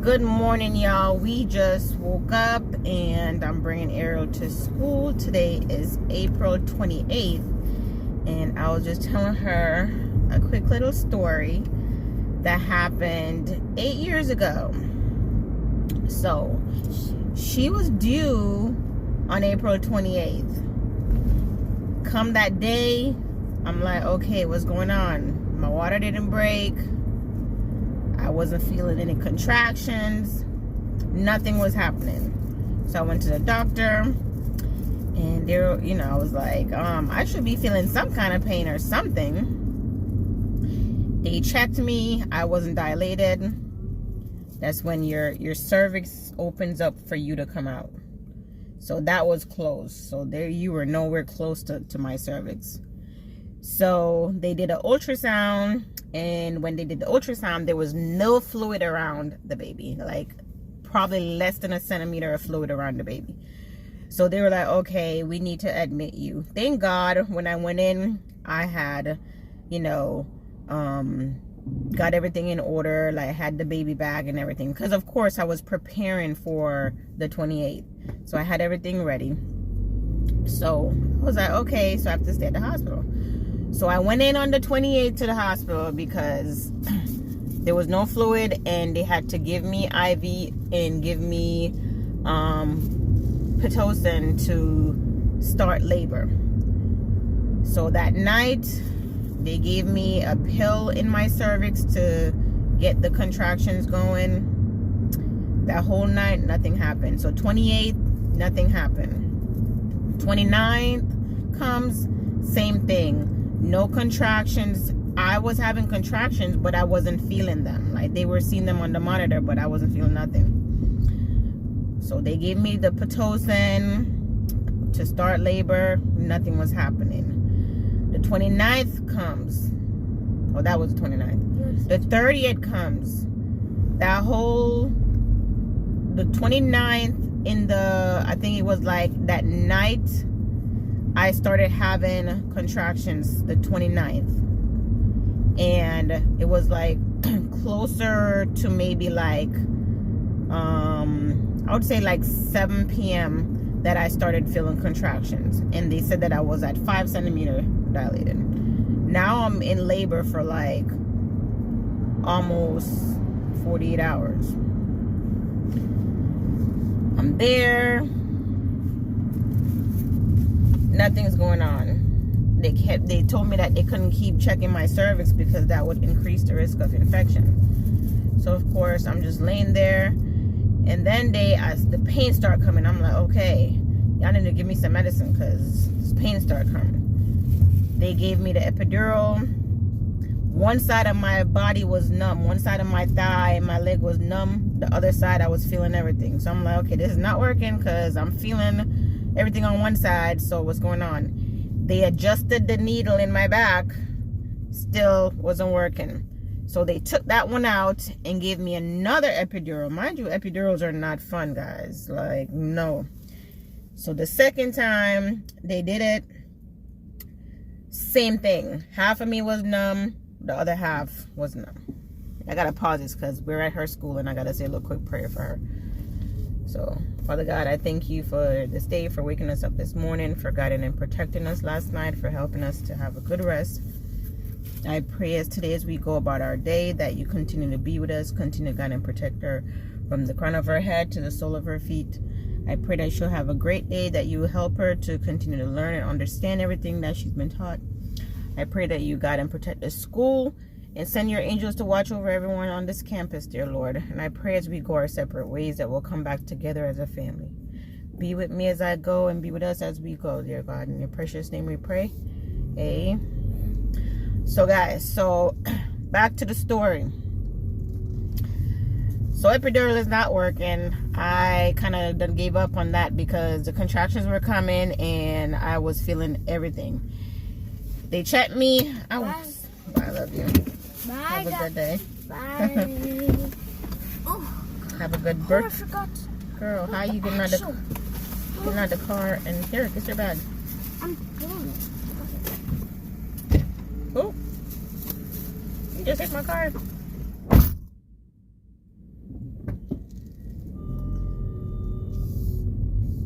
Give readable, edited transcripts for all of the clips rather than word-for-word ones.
Good morning, y'all. We just woke up and I'm bringing Ariel to school. Today is April 28th, and I was just telling her a quick little story that happened 8 years ago. So she was due on April 28th. Come that day, I'm like, okay, what's going on? My water didn't break. I wasn't feeling any contractions. Nothing was happening. So I went to the doctor, and there, I was like, I should be feeling some kind of pain or something. They checked me. I wasn't dilated. That's when your cervix opens up for you to come out. So that was closed. So there, you were nowhere close to my cervix. So they did an ultrasound, and when they did the ultrasound, there was no fluid around the baby, like probably less than a centimeter of fluid around the baby. So they were like, okay, we need to admit you. Thank God when I went in, I had, got everything in order, like had the baby bag and everything, because of course I was preparing for the 28th. So I had everything ready. So I was like, okay, so I have to stay at the hospital. So I went in on the 28th to the hospital because there was no fluid, and they had to give me IV and give me Pitocin to start labor. So that night, they gave me a pill in my cervix to get the contractions going. That whole night, nothing happened. So 28th, nothing happened. 29th comes, same thing. No contractions. I was having contractions, but I wasn't feeling them. Like, they were seeing them on the monitor, but I wasn't feeling nothing. So they gave me the Pitocin to start labor. Nothing was happening. The 29th comes. Oh, that was the 29th. The 30th comes. That whole, the 29th I think it was like that night, I started having contractions the 29th. And it was like closer to maybe like, I would say like 7 p.m. that I started feeling contractions. And they said that I was at 5 centimeter dilated. Now I'm in labor for like almost 48 hours. I'm there. Nothing's going on. They told me that they couldn't keep checking my cervix because that would increase the risk of infection. So of course I'm just laying there, and then as the pain started coming, I'm like, okay, y'all need to give me some medicine because this pain started coming. They gave me the epidural. One side of my body was numb. One side of my thigh and my leg was numb. The other side, I was feeling everything. So I'm like, okay, this is not working because I'm feeling everything on one side. So what's going on? They adjusted the needle in my back. Still wasn't working. So they took that one out and gave me another epidural. Mind you, epidurals are not fun, guys. Like, no. So the second time they did it, same thing. Half of me was numb. The other half was numb. I gotta pause this because we're at her school and I gotta say a little quick prayer for her. So, Father God, I thank you for this day, for waking us up this morning, for guiding and protecting us last night, for helping us to have a good rest. I pray as today, as we go about our day, that you continue to be with us, continue to guide and protect her from the crown of her head to the sole of her feet. I pray that she'll have a great day, that you will help her to continue to learn and understand everything that she's been taught. I pray that you guide and protect the school, and send your angels to watch over everyone on this campus, dear Lord. And I pray as we go our separate ways that we'll come back together as a family. Be with me as I go, and be with us as we go, dear God. In your precious name we pray. Amen. So guys, back to the story. So epidural is not working. I kind of gave up on that because the contractions were coming and I was feeling everything. They checked me. I love you. Bye. Have a good day. Bye. Oh, have a good birthday. I forgot. Girl, how you getting out of the car? And here, get your bag. I'm doing it. Oh, you just hit my car.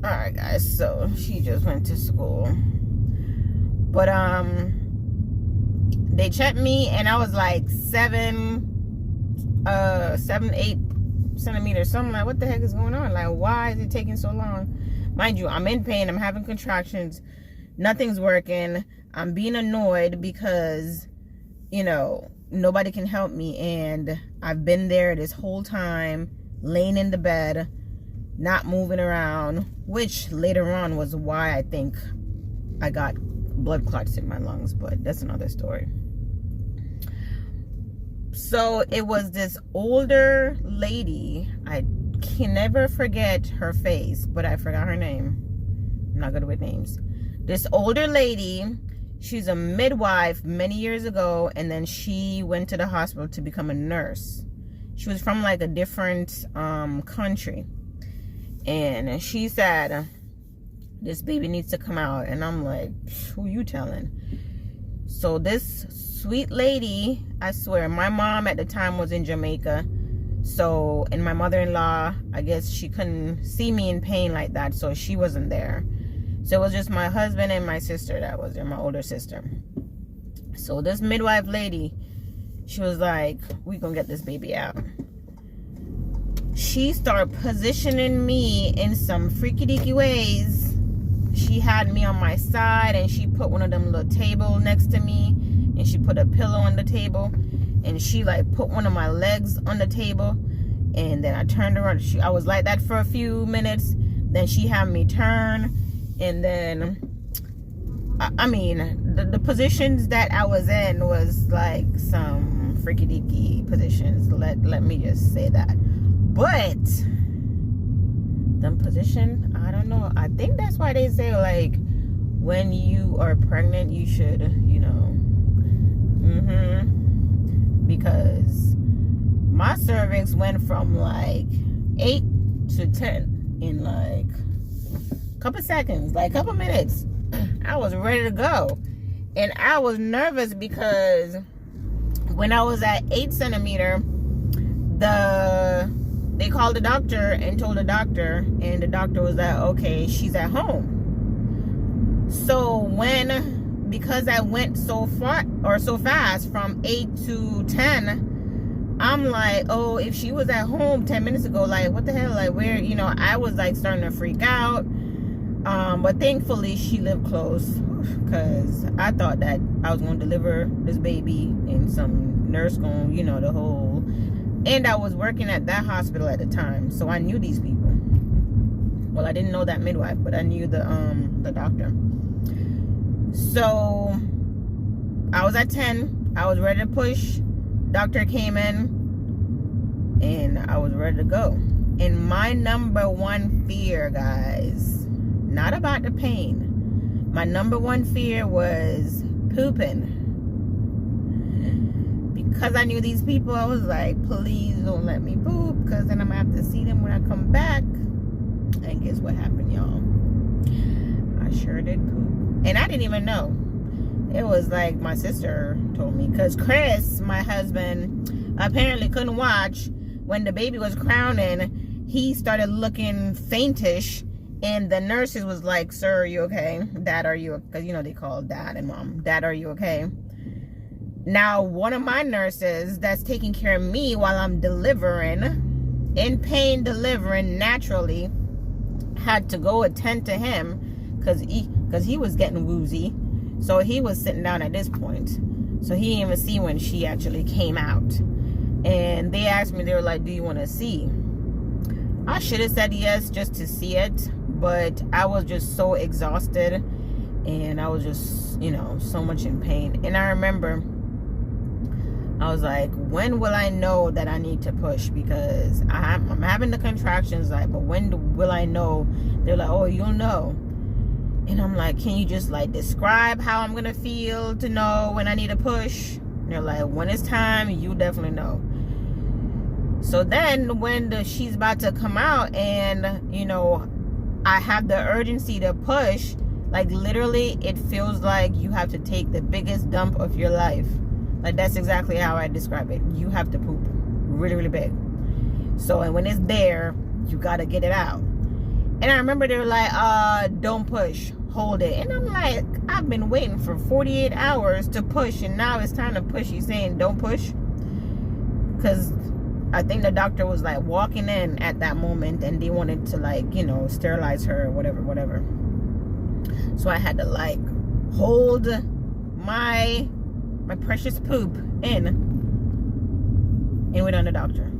All right, guys. So she just went to school, but they checked me, and I was like 7, 8 centimeters. So I'm like, what the heck is going on? Like, why is it taking so long? Mind you, I'm in pain. I'm having contractions. Nothing's working. I'm being annoyed because, you know, nobody can help me, and I've been there this whole time, laying in the bed, not moving around, which later on was why I think I got blood clots in my lungs, but that's another story. So it was this older lady. I can never forget her face, but I forgot her name. I'm not good with names. This older lady, she's a midwife many years ago, and then she went to the hospital to become a nurse. She was from like a different country. And she said, this baby needs to come out. And I'm like, who you telling? So this sweet lady, I swear, my mom at the time was in Jamaica. So, and my mother-in-law, I guess she couldn't see me in pain like that, so she wasn't there. So it was just my husband and my sister that was there, my older sister. So this midwife lady, she was like, we gonna get this baby out. She started positioning me in some freaky deaky ways. She had me on my side, and she put one of them little table next to me, and she put a pillow on the table, and she like put one of my legs on the table, and then I turned around. I was like that for a few minutes. Then she had me turn, and then I mean the positions that I was in was like some freaky deaky positions. Let me just say that. But the position, I don't know. I think that's why they say like when you are pregnant, you should, you know, because my cervix went from like 8 to 10 in like a couple seconds, like a couple minutes. I was ready to go, and I was nervous because when I was at 8 centimeter, they called the doctor and told the doctor, and the doctor was like, okay, she's at home. So because I went so far or so fast from 8 to 10, I'm like, oh, if she was at home 10 minutes ago, like what the hell, like where, you know, I was like starting to freak out. But thankfully she lived close, because I thought that I was going to deliver this baby and some nurse going, you know, the whole. And I was working at that hospital at the time, so I knew these people. Well, I didn't know that midwife, but I knew the doctor. So I was at 10. I was ready to push. Doctor came in, and I was ready to go. And my number one fear, guys, not about the pain. My number one fear was pooping. Because I knew these people, I was like, please don't let me poop, because then I'm going to have to see them when I come back. And guess what happened, y'all? I sure did poop. And I didn't even know. It was like my sister told me. Because Chris, my husband, apparently couldn't watch. When the baby was crowning, he started looking faintish. And the nurses was like, sir, are you okay? Dad, are you okay? Because, you know, they call dad and mom. Dad, are you okay? Now, one of my nurses that's taking care of me while I'm delivering, in pain delivering naturally, had to go attend to him because he was getting woozy. So he was sitting down at this point. So he didn't even see when she actually came out. And they asked me, they were like, do you want to see? I should have said yes just to see it. But I was just so exhausted. And I was just, you know, so much in pain. And I remember I was like, when will I know that I need to push? Because I'm having the contractions, like, but when will I know? They're like, oh, you'll know. And I'm like, can you just like describe how I'm gonna feel to know when I need to push? And they're like, when it's time, you definitely know. So then when she's about to come out, and you know, I have the urgency to push, like literally it feels like you have to take the biggest dump of your life. Like, that's exactly how I describe it. You have to poop really, really big. So, and when it's there, you got to get it out. And I remember they were like, don't push, hold it. And I'm like, I've been waiting for 48 hours to push, and now it's time to push. He's saying don't push. Because I think the doctor was like walking in at that moment, and they wanted to, like, you know, sterilize her or whatever. So I had to like hold my precious poop in wait on the doctor.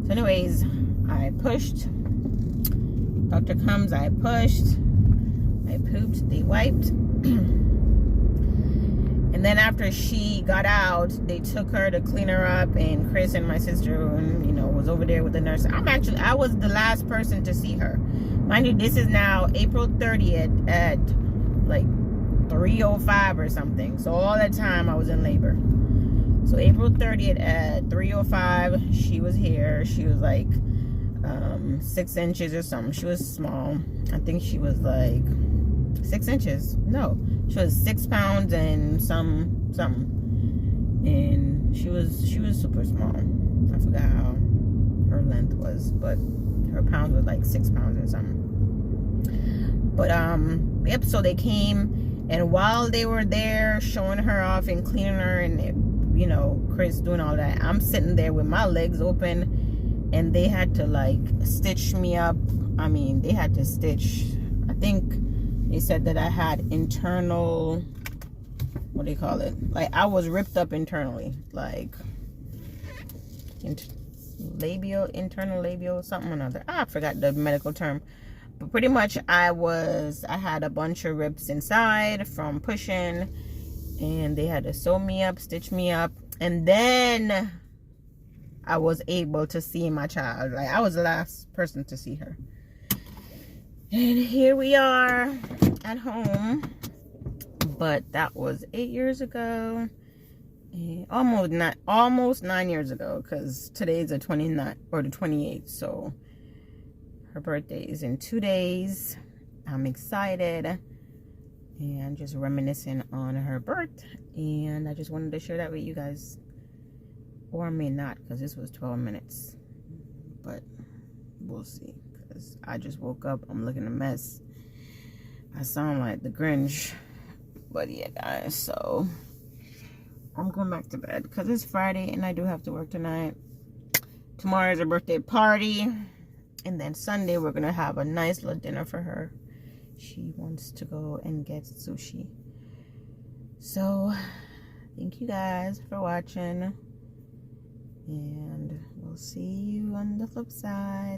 So anyways, I pushed. Doctor comes, I pushed, I pooped, they wiped. And then after she got out, they took her to clean her up, and Chris and my sister, you know, was over there with the nurse. I was the last person to see her. Mind you, this is now April 30th at like 3:05 or something. So all that time I was in labor. So April 30th at 3:05, she was here. She was like 6 inches or something. She was small. I think she was like 6 inches. No, she was 6 pounds and something. And she was super small. I forgot how her length was, but her pounds was like 6 pounds and something. But yep. So they came, and while they were there showing her off and cleaning her, and you know, Chris doing all that, I'm sitting there with my legs open. And they had to like stitch me up. I mean, they had to stitch. I think they said that I had internal, what do you call it? Like I was ripped up internally, like internal labial, something or another. I forgot the medical term. But pretty much I had a bunch of rips inside from pushing, and they had to sew me up, stitch me up, and then I was able to see my child. Like I was the last person to see her. And here we are at home. But that was 8 years ago. And almost 9 years ago, because today's the 29th or the 28th. So her birthday is in 2 days. I'm excited and just reminiscing on her birth. And I just wanted to share that with you guys. Or I may not, because this was 12 minutes. But we'll see. Because I just woke up. I'm looking a mess. I sound like the Grinch. But yeah, guys. So I'm going back to bed. Because it's Friday and I do have to work tonight. Tomorrow is her birthday party. And then Sunday we're going to have a nice little dinner for her. She wants to go and get sushi. So thank you guys for watching. And we'll see you on the flip side.